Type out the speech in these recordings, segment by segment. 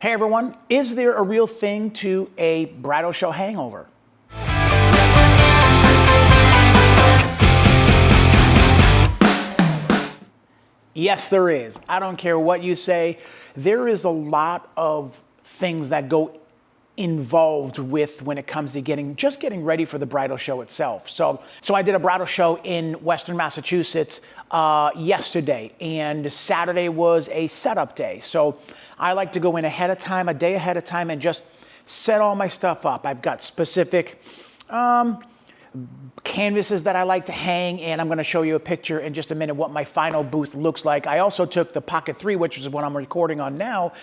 Hey everyone, is there a real thing to a bridal show hangover? Yes, there is. I don't care what you say. There is a lot of things that go involved with when it comes to getting ready for the bridal show itself. So I did a bridal show in Western Massachusetts yesterday, and Saturday was a setup day. So I like to go in ahead of time, a day ahead of time, and just set all my stuff up. I've got specific canvases that I like to hang, and I'm going to show you a picture in just a minute what my final booth looks like. I also took the Pocket 3, which is what I'm recording on now.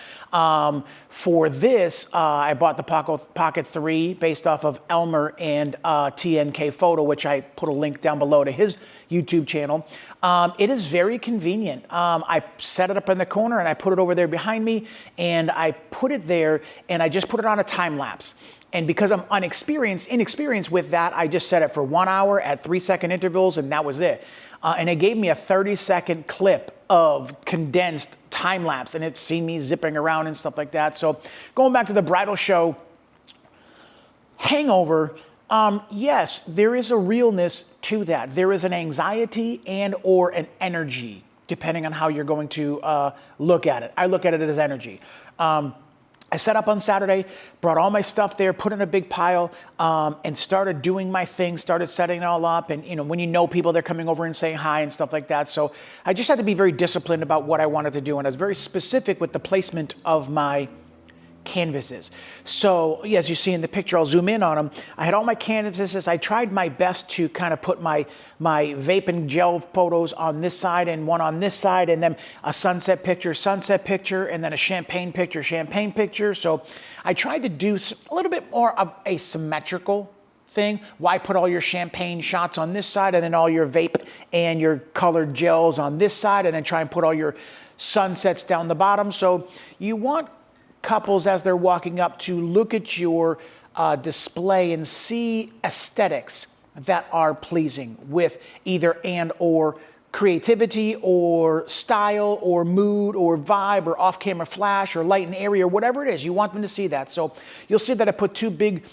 For this, I bought the Pocket 3 based off of Elmer and TNK Photo, which I put a link down below to his YouTube channel. It is very convenient. I set it up in the corner and I put it over there behind me, and I put it there and I just put it on a time lapse. And because I'm inexperienced with that, I just set it for 1 hour at 3-second intervals, and that was it. And it gave me a 30-second clip of condensed time lapse, and it's seen me zipping around and stuff like that. So going back to the bridal show hangover, yes, there is a realness to that. There is an anxiety and or an energy, depending on how you're going to look at it. I look at it as energy. I set up on Saturday, brought all my stuff there, put in a big pile, and started doing my thing, started setting it all up. And when you know people, they're coming over and saying hi and stuff like that. So I just had to be very disciplined about what I wanted to do. And I was very specific with the placement of my canvases. So as you see in the picture, I'll zoom in on them. I had all my canvases. I tried my best to kind of put my vape and gel photos on this side and one on this side, and then a sunset picture, and then a champagne picture. So I tried to do a little bit more of a symmetrical thing. Why put all your champagne shots on this side and then all your vape and your colored gels on this side, and then try and put all your sunsets down the bottom? So you want couples, as they're walking up, to look at your display and see aesthetics that are pleasing with either and or creativity or style or mood or vibe or off-camera flash or light and airy or whatever it is. You want them to see that. So you'll see that I put 2 big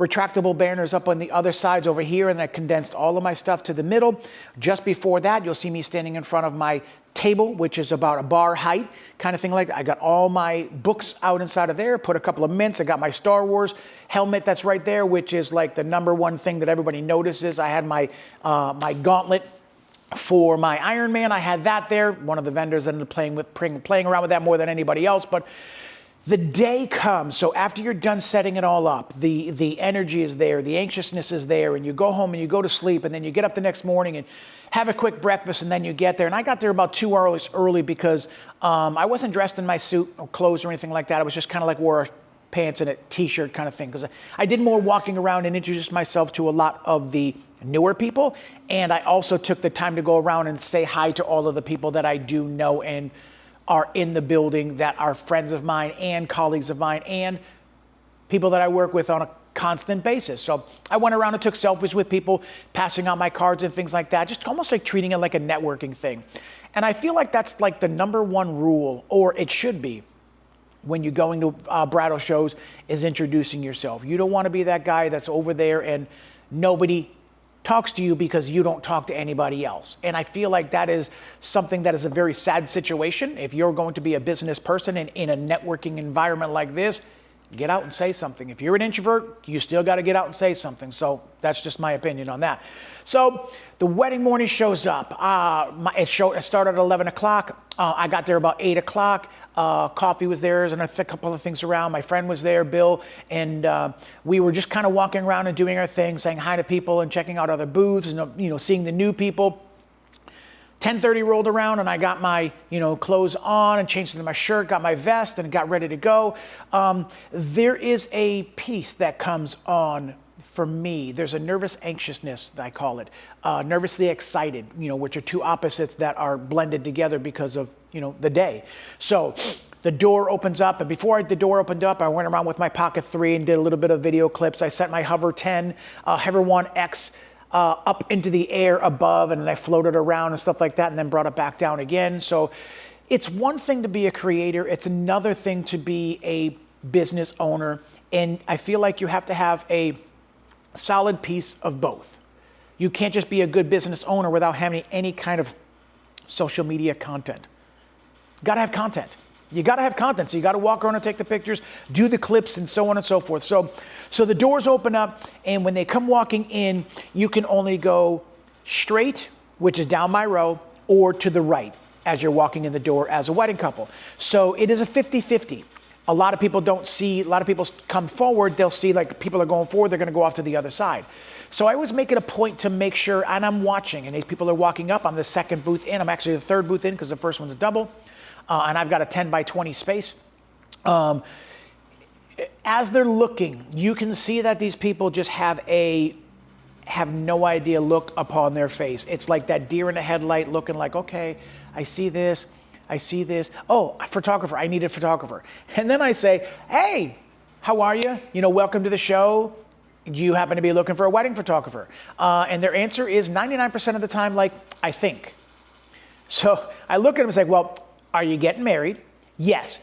retractable banners up on the other sides over here, and I condensed all of my stuff to the middle. Just before that, you'll see me standing in front of my table, which is about a bar height, kind of thing like that. I got all my books out inside of there, put a couple of mints. I got my Star Wars helmet that's right there, which is like the #1 thing that everybody notices. I had my my gauntlet for my Iron Man. I had that there. One of the vendors ended up playing around with that more than anybody else. But the day comes, so after you're done setting it all up, the energy is there, the anxiousness is there, and you go home and you go to sleep, and then you get up the next morning and have a quick breakfast, and then you get there. And I got there about 2 hours early because I wasn't dressed in my suit or clothes or anything like that. I was just kind of like wore pants and a t-shirt kind of thing, because I did more walking around and introduced myself to a lot of the newer people. And I also took the time to go around and say hi to all of the people that I do know and are in the building, that are friends of mine and colleagues of mine and people that I work with on a constant basis. So I went around and took selfies with people, passing out my cards and things like that, just almost like treating it like a networking thing. And I feel like that's like the #1 rule, or it should be, when you're going to bridal shows, is introducing yourself. You don't want to be that guy that's over there and nobody talks to you because you don't talk to anybody else. And I feel like that is something that is a very sad situation. If you're going to be a business person and in a networking environment like this, get out and say something. If you're an introvert, you still got to get out and say something. So that's just my opinion on that. So the wedding morning shows up. It started at 11 o'clock. I got there about 8 o'clock. Coffee was there and a couple of things around. My friend was there, Bill, and we were just kind of walking around and doing our thing, saying hi to people and checking out other booths and seeing the new people. 10:30 rolled around and I got my clothes on and changed into my shirt, got my vest, and got ready to go. There is a piece that comes on for me. There's a nervous anxiousness, I call it, nervously excited, which are 2 opposites that are blended together because of the day. So the door opens up, and before the door opened up, I went around with my Pocket 3 and did a little bit of video clips. I set my Hover 10, Hover 1X up into the air above, and then I floated around and stuff like that, and then brought it back down again. So It's one thing to be a creator. It's another thing to be a business owner. And I feel like you have to have a solid piece of both. You can't just be a good business owner without having any kind of social media content. You gotta have content. You gotta have content. So you gotta walk around and take the pictures, do the clips, and so on and so forth. So the doors open up, and when they come walking in, you can only go straight, which is down my row, or to the right as you're walking in the door as a wedding couple. So it is a 50-50. A lot of people don't see, a lot of people come forward, they'll see like people are going forward, they're gonna go off to the other side. So I always make it a point to make sure, and I'm watching, and these people are walking up, I'm the second booth in, I'm actually the third booth in because the first one's a double, and I've got a 10 by 20 space. As they're looking, you can see that these people just have no idea look upon their face. It's like that deer in the headlight looking like, okay, I see this. Oh, a photographer, I need a photographer. And then I say, hey, how are you? Welcome to the show. Do you happen to be looking for a wedding photographer? And their answer is 99% of the time, like, I think. So I look at them and say, well, are you getting married? Yes.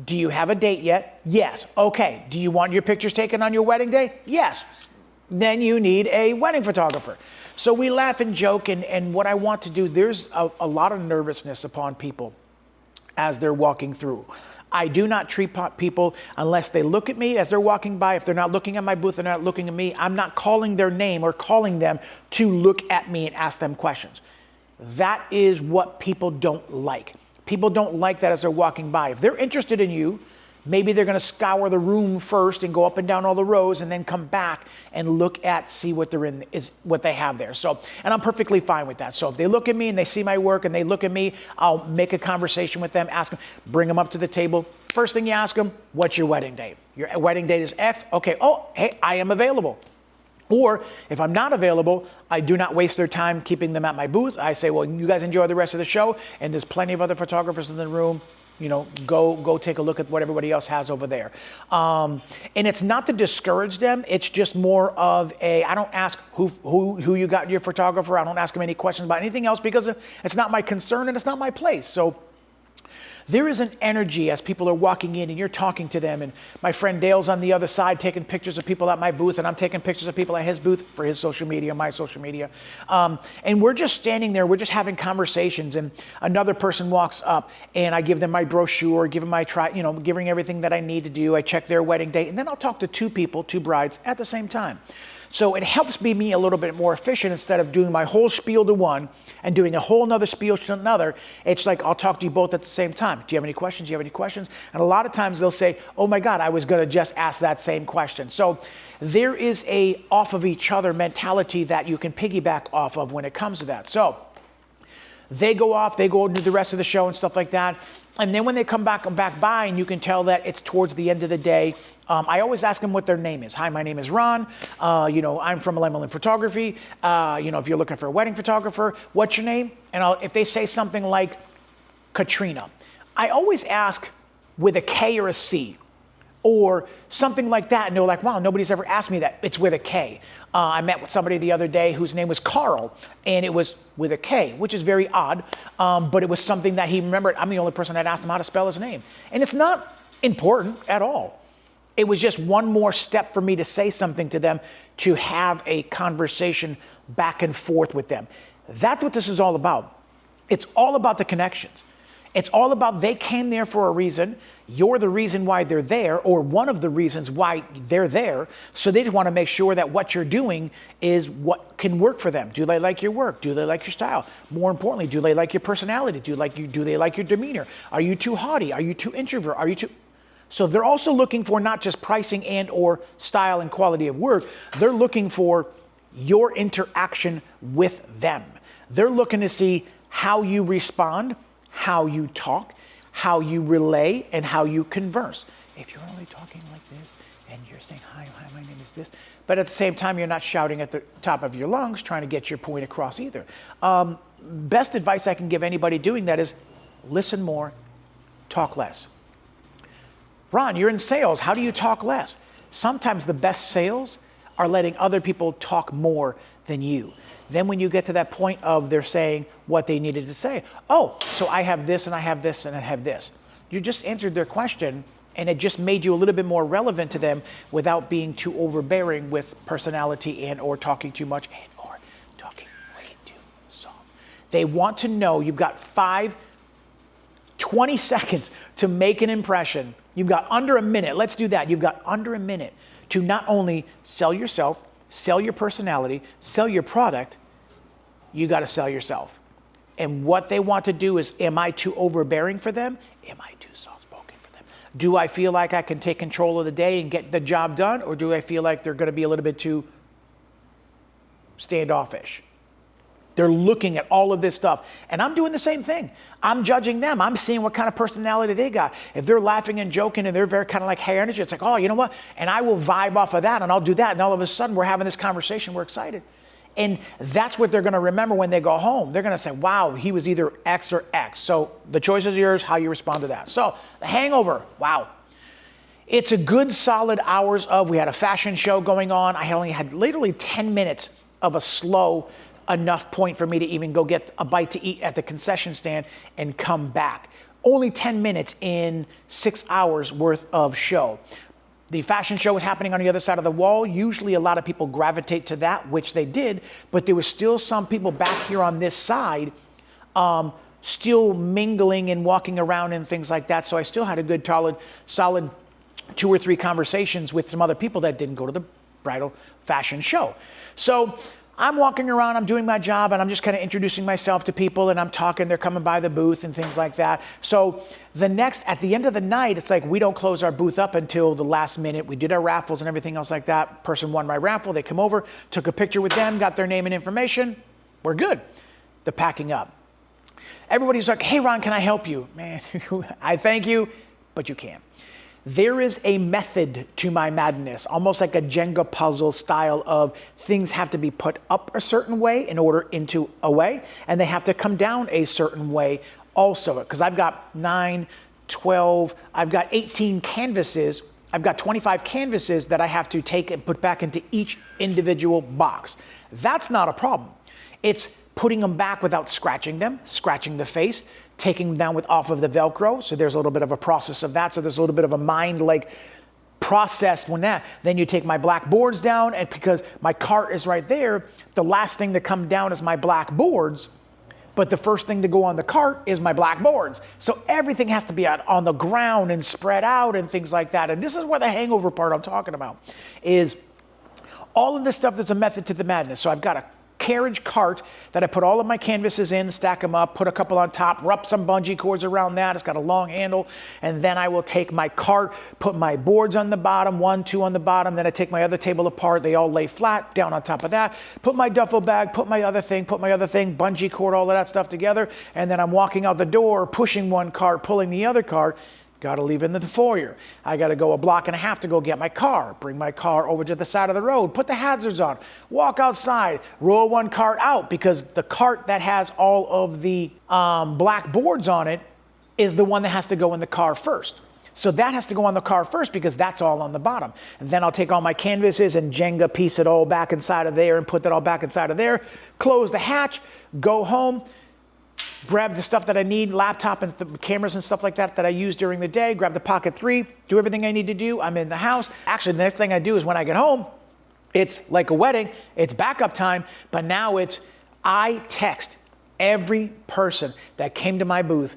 Do you have a date yet? Yes. Okay. Do you want your pictures taken on your wedding day? Yes. Then you need a wedding photographer. So we laugh and joke, and what I want to do, there's a lot of nervousness upon people as they're walking through. I do not treat people unless they look at me as they're walking by. If they're not looking at my booth, they're not looking at me, I'm not calling their name or calling them to look at me and ask them questions. That is what people don't like. People don't like that as they're walking by. If they're interested in you, maybe they're gonna scour the room first and go up and down all the rows and then come back and see what what they have there. So, and I'm perfectly fine with that. So if they look at me and they see my work and they look at me, I'll make a conversation with them, ask them, bring them up to the table. First thing you ask them, what's your wedding date? Your wedding date is X. Okay, oh, hey, I am available. Or if I'm not available, I do not waste their time keeping them at my booth. I say, well, you guys enjoy the rest of the show, and there's plenty of other photographers in the room. Go take a look at what everybody else has over there. And it's not to discourage them. It's just more of I don't ask who you got your photographer. I don't ask them any questions about anything else because it's not my concern and it's not my place. So there is an energy as people are walking in and you're talking to them, and my friend Dale's on the other side taking pictures of people at my booth, and I'm taking pictures of people at his booth for his social media, my social media. And we're just standing there, we're just having conversations, and another person walks up and I give them my brochure, give them my giving everything that I need to do. I check their wedding date, and then I'll talk to two brides at the same time. So it helps me a little bit more efficient instead of doing my whole spiel to one and doing a whole nother spiel to another. It's like, I'll talk to you both at the same time. Do you have any questions? Do you have any questions? And a lot of times they'll say, oh my God, I was going to just ask that same question. So there is a off of each other mentality that you can piggyback off of when it comes to that. So they go off, they go and do the rest of the show and stuff like that. And then when they come back by, and you can tell that it's towards the end of the day, I always ask them what their name is. Hi, my name is Ron. I'm from Lemelin Photography. If you're looking for a wedding photographer, what's your name? And if they say something like Katrina, I always ask with a K or a C, or something like that. And they're like, wow, nobody's ever asked me that. It's with a K. I met with somebody the other day whose name was Carl, and it was with a K, which is very odd. But it was something that he remembered. I'm the only person that asked him how to spell his name. And it's not important at all. It was just one more step for me to say something to them, to have a conversation back and forth with them. That's what this is all about. It's all about the connections. It's all about they came there for a reason. You're the reason why they're there, or one of the reasons why they're there. So they just want to make sure that what you're doing is what can work for them. Do they like your work? Do they like your style? More importantly, do they like your personality? Do they like your demeanor? Are you too haughty? Are you too introvert? Are you too... So they're also looking for not just pricing and or style and quality of work. They're looking for your interaction with them. They're looking to see how you respond, how you talk, how you relay, and how you converse. If you're only talking like this and you're saying, hi, my name is this, but at the same time, you're not shouting at the top of your lungs trying to get your point across either. Best advice I can give anybody doing that is listen more, talk less. Ron, you're in sales. How do you talk less? Sometimes the best sales are letting other people talk more than you. Then when you get to that point of they're saying what they needed to say, oh, so I have this and I have this and I have this. You just answered their question and it just made you a little bit more relevant to them without being too overbearing with personality and or talking too much and or talking way too soft. They want to know you've got 20 seconds to make an impression. You've got under a minute. Let's do that. You've got under a minute to not only sell yourself, sell your personality, sell your product, you got to sell yourself. And what they want to do is, am I too overbearing for them? Am I too soft-spoken for them? Do I feel like I can take control of the day and get the job done? Or do I feel like they're going to be a little bit too standoffish? They're looking at all of this stuff. And I'm doing the same thing. I'm judging them. I'm seeing what kind of personality they got. If they're laughing and joking and they're very kind of like high energy, it's like, oh, you know what? And I will vibe off of that and I'll do that. And all of a sudden we're having this conversation. We're excited. And that's what they're going to remember when they go home. They're going to say, wow, he was either X or X. So the choice is yours, how you respond to that. So the hangover, wow. It's a good solid hours of, we had a fashion show going on. I only had literally 10 minutes of a slow enough point for me to even go get a bite to eat at the concession stand and come back. Only 10 minutes in 6 hours worth of show. The fashion show was happening on the other side of the wall. Usually a lot of people gravitate to that, which they did, but there was still some people back here on this side still mingling and walking around and things like that. So I still had a good solid 2 or 3 conversations with some other people that didn't go to the bridal fashion show. So I'm walking around, I'm doing my job, and I'm just kind of introducing myself to people, and I'm talking, they're coming by the booth and things like that. So at the end of the night, it's like we don't close our booth up until the last minute. We did our raffles and everything else like that. Person won my raffle, they come over, took a picture with them, got their name and information. We're good. The packing up. Everybody's like, hey Ron, can I help you? Man, I thank you, but you can't. There is a method to my madness, almost like a Jenga puzzle style of things have to be put up a certain way in order into a way, and they have to come down a certain way also. Because I've got 9, 12, I've got 18 canvases, I've got 25 canvases that I have to take and put back into each individual box. That's not a problem. It's putting them back without scratching them, scratching the face, taking them down off of the Velcro. So there's a little bit of a process of that. So there's a little bit of a mind like process when that. Then you take my black boards down, and because my cart is right there, the last thing to come down is my black boards. But the first thing to go on the cart is my black boards. So everything has to be out on the ground and spread out and things like that. And this is where the hangover part I'm talking about is all of this stuff. There's a method to the madness. So I've got a carriage cart that I put all of my canvases in, stack them up, put a couple on top, wrap some bungee cords around that. It's got a long handle. And then I will take my cart, put my boards on the bottom, 1, 2 on the bottom. Then I take my other table apart. They all lay flat down on top of that. Put my duffel bag, put my other thing, bungee cord, all of that stuff together. And then I'm walking out the door, pushing one cart, pulling the other cart. Got to leave in the foyer. I got to go a block and a half to go get my car, bring my car over to the side of the road, put the hazards on, walk outside, roll one cart out, because the cart that has all of the black boards on it is the one that has to go in the car first. So that has to go on the car first because that's all on the bottom. And then I'll take all my canvases and Jenga piece it all back inside of there and put that all back inside of there, close the hatch, go home, grab the stuff that I need, laptop and the cameras and stuff like that I use during the day, grab the Pocket 3, do everything I need to do. I'm in the house. Actually, the next thing I do is when I get home, it's like a wedding, it's backup time, but now I text every person that came to my booth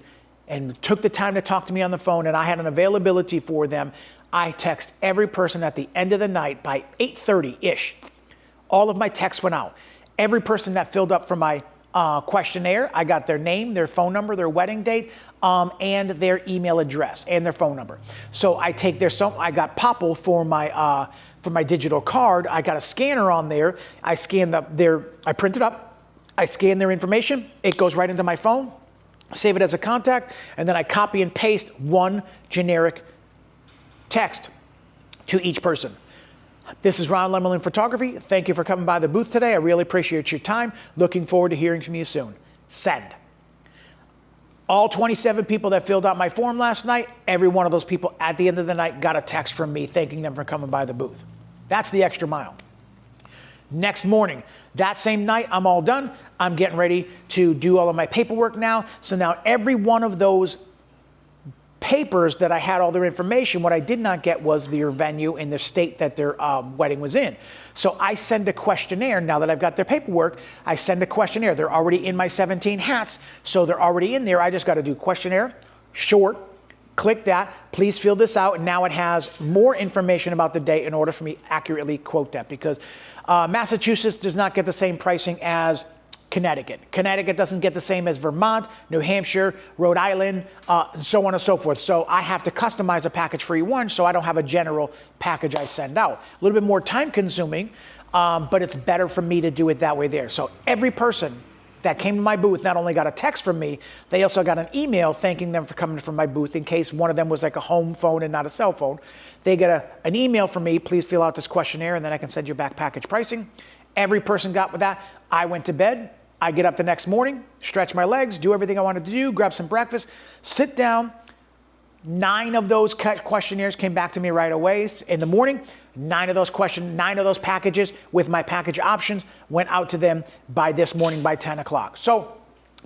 and took the time to talk to me on the phone, and I had an availability for them. I text every person at the end of the night by 8:30-ish. All of my texts went out. Every person that filled up for my questionnaire, I got their name, their phone number, their wedding date, and their email address and their phone number. So I take I got Popple for my digital card. I got a scanner on there. I scan I print it up. I scan their information. It goes right into my phone. Save it as a contact, and then I copy and paste one generic text to each person. This is Ron Lemelin Photography. Thank you for coming by the booth today. I really appreciate your time. Looking forward to hearing from you soon. Send. All 27 people that filled out my form last night, every one of those people at the end of the night got a text from me thanking them for coming by the booth. That's the extra mile. Next morning, that same night, I'm all done. I'm getting ready to do all of my paperwork now. So now every one of those papers that I had all their information, what I did not get was their venue and the state that their wedding was in. So I send a questionnaire. Now that I've got their paperwork, I send a questionnaire. They're already in my 17 hats, so they're already in there. I just got to do questionnaire, short, click that, please fill this out. And now it has more information about the day in order for me to accurately quote that, because Massachusetts does not get the same pricing as Connecticut. Connecticut doesn't get the same as Vermont, New Hampshire, Rhode Island, so on and so forth. So I have to customize a package for each one, so I don't have a general package I send out. A little bit more time consuming, but it's better for me to do it that way there. So every person that came to my booth not only got a text from me, they also got an email thanking them for coming from my booth in case one of them was like a home phone and not a cell phone. They get an email from me, please fill out this questionnaire and then I can send you back package pricing. Every person got with that. I went to bed. I get up the next morning, stretch my legs, do everything I wanted to do, grab some breakfast, sit down. 9 of those questionnaires came back to me right away in the morning. 9 of those packages with my package options went out to them by this morning by 10 o'clock. So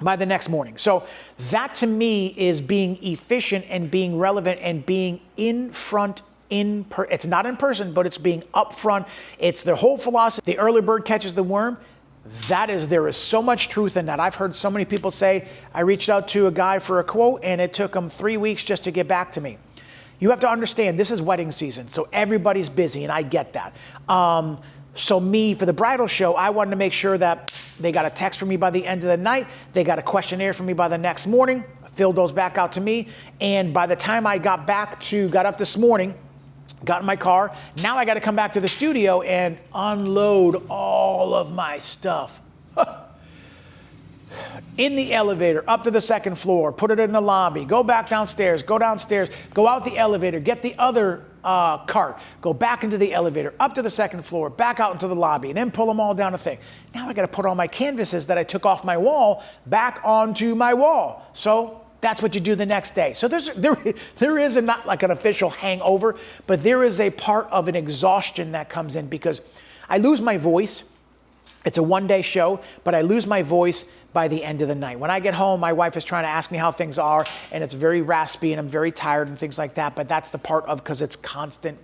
by the next morning. So that to me is being efficient and being relevant and being in front. It's not in person, but it's being upfront. It's the whole philosophy. The early bird catches the worm. There is so much truth in that. I've heard so many people say, I reached out to a guy for a quote and it took him 3 weeks just to get back to me. You have to understand, this is wedding season, so everybody's busy, and I get that. So me, for the bridal show, I wanted to make sure that they got a text from me by the end of the night, they got a questionnaire from me by the next morning, filled those back out to me, and by the time I got up this morning, got in my car, now I got to come back to the studio and unload all of my stuff. In the elevator, up to the second floor, put it in the lobby, go back downstairs, go out the elevator, get the other cart, go back into the elevator, up to the second floor, back out into the lobby, and then pull them all down the thing. Now I got to put all my canvases that I took off my wall back onto my wall. So that's what you do the next day. So there is not like an official hangover, but there is a part of an exhaustion that comes in because I lose my voice. It's a one-day show, but I lose my voice by the end of the night. When I get home, my wife is trying to ask me how things are, and it's very raspy, and I'm very tired and things like that, but that's the part of, because it's constant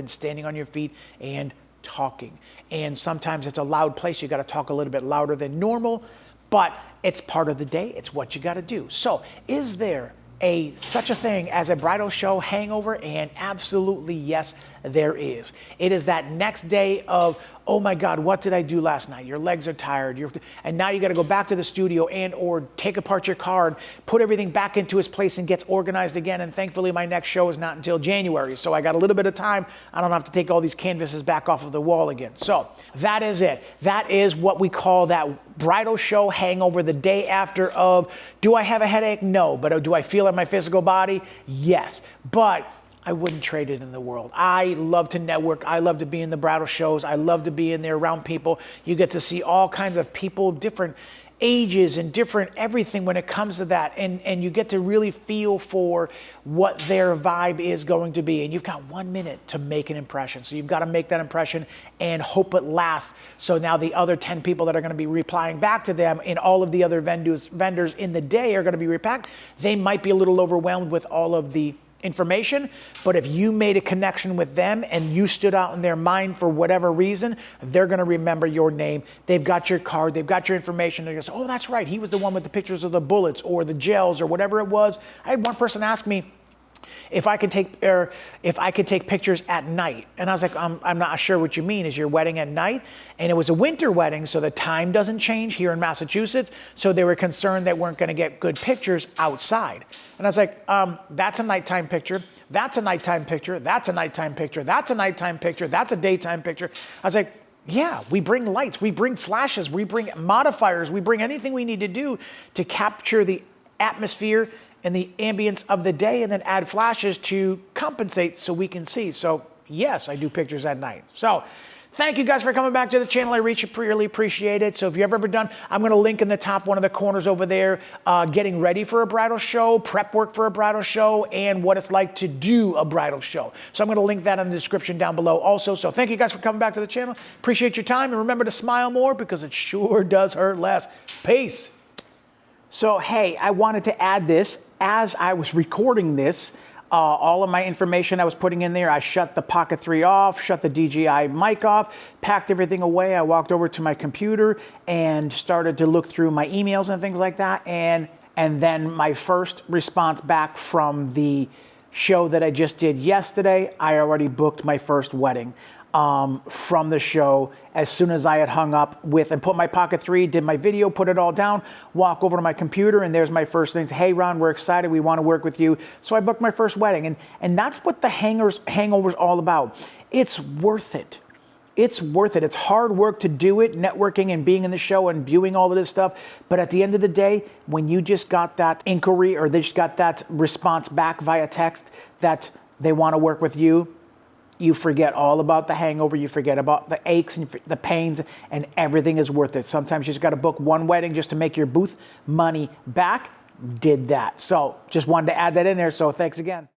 standing on your feet and talking. And sometimes it's a loud place. You got to talk a little bit louder than normal, but it's part of the day. It's what you got to do. So is there such a thing as a bridal show hangover? And absolutely yes, there is. It is that next day of, oh my God, what did I do last night? Your legs are tired. And now you got to go back to the studio and or take apart your car and put everything back into its place and gets organized again. And thankfully my next show is not until January. So I got a little bit of time. I don't have to take all these canvases back off of the wall again. So that is it. That is what we call that bridal show hangover, the day after of, do I have a headache? No. But do I feel it in my physical body? Yes. But I wouldn't trade it in the world. I love to network. I love to be in the bridal shows. I love to be in there around people. You get to see all kinds of people, different ages and different everything when it comes to that. And you get to really feel for what their vibe is going to be. And you've got 1 minute to make an impression. So you've got to make that impression and hope it lasts. So now the other 10 people that are going to be replying back to them and all of the other vendors in the day are going to be repacked. They might be a little overwhelmed with all of the information, but if you made a connection with them and you stood out in their mind for whatever reason, they're going to remember your name. They've got your card, they've got your information. They're going to say, oh, that's right, he was the one with the pictures of the bullets or the gels or whatever it was. I had one person ask me if I could take pictures at night. And I was like, I'm not sure what you mean. Is your wedding at night? And it was a winter wedding, so the time doesn't change here in Massachusetts. So they were concerned that weren't going to get good pictures outside. And I was like, that's a nighttime picture. That's a nighttime picture. That's a nighttime picture. That's a nighttime picture. That's a daytime picture. I was like, yeah, we bring lights, we bring flashes, we bring modifiers, we bring anything we need to do to capture the atmosphere and the ambience of the day and then add flashes to compensate so we can see. So yes, I do pictures at night. So Thank you guys for coming back to the channel. I really appreciate it. So if you've ever done, I'm going to link in the top one of the corners over there, getting ready for a bridal show, prep work for a bridal show, and what it's like to do a bridal show. So I'm going to link that in the description down below also. So thank you guys for coming back to the channel. Appreciate your time, and remember to smile more because it sure does hurt less. Peace. So, hey, I wanted to add this as I was recording this. All of my information I was putting in there, I shut the Pocket 3 off, shut the DJI Mic off, packed everything away. I walked over to my computer and started to look through my emails and things like that. And then my first response back from the show that I just did yesterday, I already booked my first wedding from the show. As soon as I had hung up with and put my Pocket 3, did my video, put it all down, walk over to my computer, and there's my first thing. Hey, Ron, we're excited. We want to work with you. So I booked my first wedding. And that's what the hangover's all about. It's worth it. It's worth it. It's hard work to do it, networking and being in the show and viewing all of this stuff. But at the end of the day, when you just got that inquiry or they just got that response back via text that they want to work with you, you forget all about the hangover, you forget about the aches and the pains, and everything is worth it. Sometimes you just got to book one wedding just to make your booth money back. Did that. So just wanted to add that in there. So thanks again.